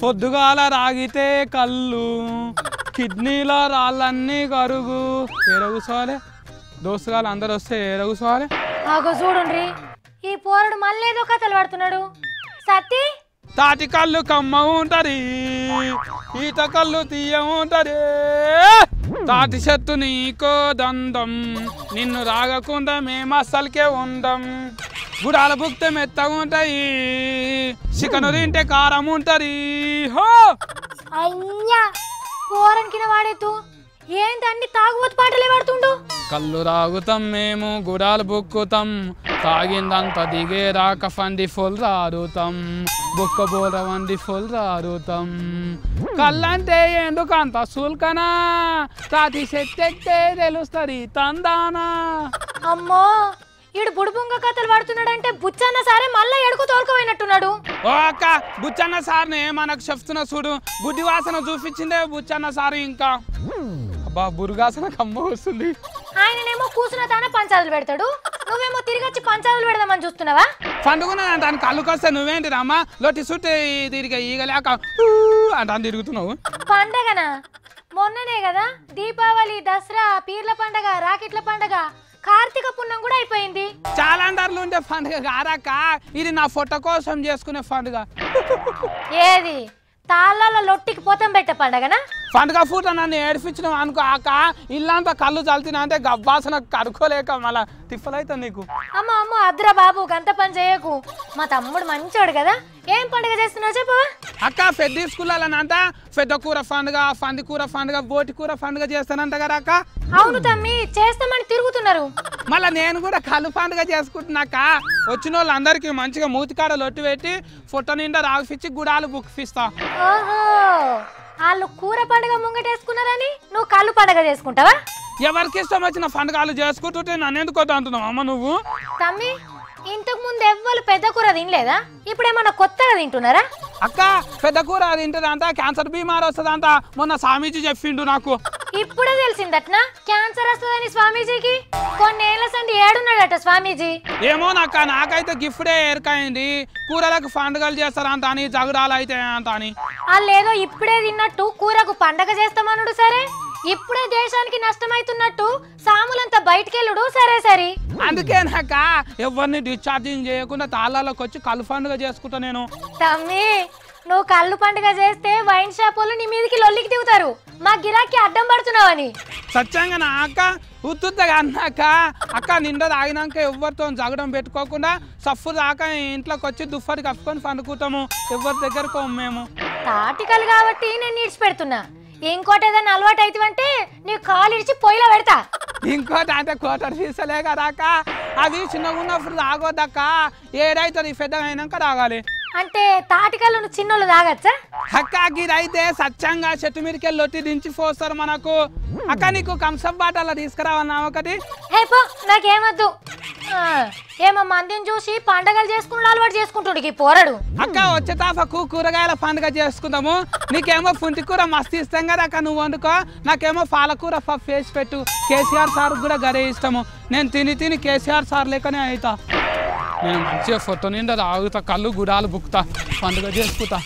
పొద్దుగాల రాగితే కళ్ళు కిడ్నీలో రాళ్ళన్నీ కరుగు కూసోవాలి దోస్తుగాలు అందరు వస్తే కూసోవాలి ఆగో చూడుండ్రి ఈ పోరడు మళ్ళీ ఏదో కథలు పడుతున్నాడు సత్తి తాటి కళ్ళు కమ్మ ఉంటది ఈత కళ్ళు తీయ ఉంటది తాటి చెట్టు నీకో దండం నిన్ను రాగకుండా మేము అస్సలకే ఉండం గుడాల బుక్తే మెత్తగా ఉంటాయి చికెన్ తింటే కారం ఉంటది హో అయ్యా పోరన్ కింద వాడేతు ఏంటి అన్ని తాగుబోతు పాటలే పాడుతుండు కళ్ళు రాగుతాం మేము గుడాలు బుక్కుతాం తాగిందంతా దిగే రాక ఫండి ఫుల్ రారుతాం బుక్క బోర వండి ఫుల్ రారుతాం కళ్ళంటే ఎందుకంత సుల్కనా తాటి చెట్టెక్తే తెలుస్తుంది తందానా అమ్మో ఈడు బుడుబుంగ కథలు పడుతున్నాడంటే బుచ్చన్న సారే మళ్ళా ఎడుకు తోలుకుపోయినట్టున్నాడు ఓ అక్క బుచ్చన్న సార్ని మనకు చెప్తున్నా చూడు బుద్ధి వాసన చూపించిందే బుచ్చన్న సార్ ఇంకా అబ్బా బురుగాసన కమ్మ వస్తుంది ఆయననేమో కూర్చున్న తానే పంచాదులు పెడతాడు నువ్వేమో తిరిగి వచ్చి పంచాదులు పెడదామని చూస్తున్నావా పండుకున్నా దాని కళ్ళుకొస్తే నువ్వేంటి రామ్మా లోటి చుట్టి తిరిగి ఈగలేక అంటే తిరుగుతున్నావు పండగనా మొన్ననే కదా దీపావళి దసరా పీర్ల పండగ రాకెట్ల పండగ కార్తీక పున్నం కూడా అయిపోయింది చాలాండర్లు ఉండే పండుగ కాదాక ఇది నా ఫోటో కోసం చేసుకునే పండుగ ఏది తాళ్ళలో లొట్టికి పోతం పెట్టే పండగనా పండుగ పూట నన్ను ఏడిపించినావు అనుకో ఆక ఇల్లంతా కళ్ళు చల్తినా అంటే గబ్బాసన కడుక్కోలేక మళ్ళా తిప్పలైతే నీకు అమ్మ అమ్మ అద్రా బాబు గంత పని చేయకు మా తమ్ముడు మంచోడు కదా ఏం పండుగ చేస్తున్నావు చెప్పు అక్క పెద్ద స్కూళ్ళనంట పెద్ద కూర పండుగ పంది కూర పండుగ బోటి కూర పండుగ చేస్తానంట కదా అక్క అవును తమ్మి చేస్తామని తిరుగుతున్నారు మళ్ళీ నేను కూడా కళ్ళు పండుగ చేసుకుంటున్నాక వచ్చిన వాళ్ళందరికీ మంచిగా మూతికాడ లొట్టు పెట్టి ఫోటో నిండా రాగిపించి గుడాలు బుక్కిస్తా ఓహో వాళ్ళు కూర పండుగ ముంగటేసుకున్నారని నువ్వు కళ్ళు పండుగ చేసుకుంటావా ఎవరికి ఇష్టం వచ్చిన పండుగలు చేసుకుంటుంటే నన్ను ఎందుకు వద్దు అంటున్నావు అమ్మ నువ్వు తమ్మి ఇంతకు ముందు ఎవ్వరు పెద్ద కూర తినలేదా ఇప్పుడు ఏమన్నా కొత్తగా తింటున్నారా అక్క పెద్ద కూర తింటదంతా క్యాన్సర్ బీమార్ వస్తుందంట మొన్న స్వామీజీ చెప్పిండు నాకు ఇప్పుడే తెలిసిందట్నా క్యాన్సర్ వస్తుందని స్వామీజీకి కొన్నేళ్ల సంది ఏడున్నాడట స్వామీజీ ఏమో నాకైతే గిఫ్టే ఎరకైంది కూరలకు పండుగలు చేస్తారంట అని జగడాలు అయితే అంత అని వాళ్ళు ఏదో ఇప్పుడే తిన్నట్టు కూరకు పండగ చేస్తామనుడు సరే ఇప్పుడే దేశానికి నష్టమైతున్నట్టు సాములంతా బయటకెళ్ళుడు సరే సరే అందుకే నాక ఎవరిని డిశ్చార్జింగ్ చేయకుండా తాళ్ళలోకి వచ్చి కళ్ళు పండుగ చేసుకుంటా నేను తమ్మి నువ్వు కళ్ళు పండుగ చేస్తే వైన్ షాప్ వాళ్ళు నీ మీదకి లొల్లికి దిగుతారు మా గిరాకీ అడ్డం పడుతున్నావని సత్యంగా నా అక్క ఉత్తుగా అన్నాక అక్క నిండా తాగినాక ఎవరితో జగడం పెట్టుకోకుండా సఫ్ఫు దాకా ఇంట్లోకి వచ్చి దుప్పటి కప్పుకొని పండుకుంటాము ఎవరి దగ్గరకు మేము తాటికలు కాబట్టి నేను ఇడిచిపెడుతున్నా ఇంకోటి ఏదైనా అలవాటు అవుతావంటే నీ కాలు ఇడిచి పొయ్యిలో పెడతా ఇంకోటి అంటే కోటర్ ఫీసలే కదాక అవి చిన్నగా ఉన్నప్పుడు తాగొద్దక్క ఏడైతుంది పెద్దగా అయినాక తాగాలి అంటే తాటికలు నువ్వు చిన్నోళ్ళు తాగచ్చా అక్క గిరైతే సత్యంగా చెట్టు మీదకి లొట్టి దించి పోస్తారు మనకు అక్క నీకు కంసప్ బాటల్లో తీసుకురావన్నా ఒకటి హే పో నాకేమద్దు ఏమో మందిని చూసి పండగలు చేసుకుని అలవాటు చేసుకుంటుండు ఈ పోరడు అక్క వచ్చే తాపకు కూరగాయల పండుగ చేసుకుందాము నీకేమో పుంటి కూర మస్తు ఇస్తాం కదా అక్క నువ్వు వండుకో నాకేమో పాలకూర పప్పు వేసి పెట్టు కేసీఆర్ సార్ కూడా గదే ఇష్టము నేను తిని కేసీఆర్ సార్ లేకనే అవుతా నేను మంచిగా ఫోటో నిండా తాగుతా కళ్ళు గుడాలు బుక్తా పండుగ చేసుకుంటా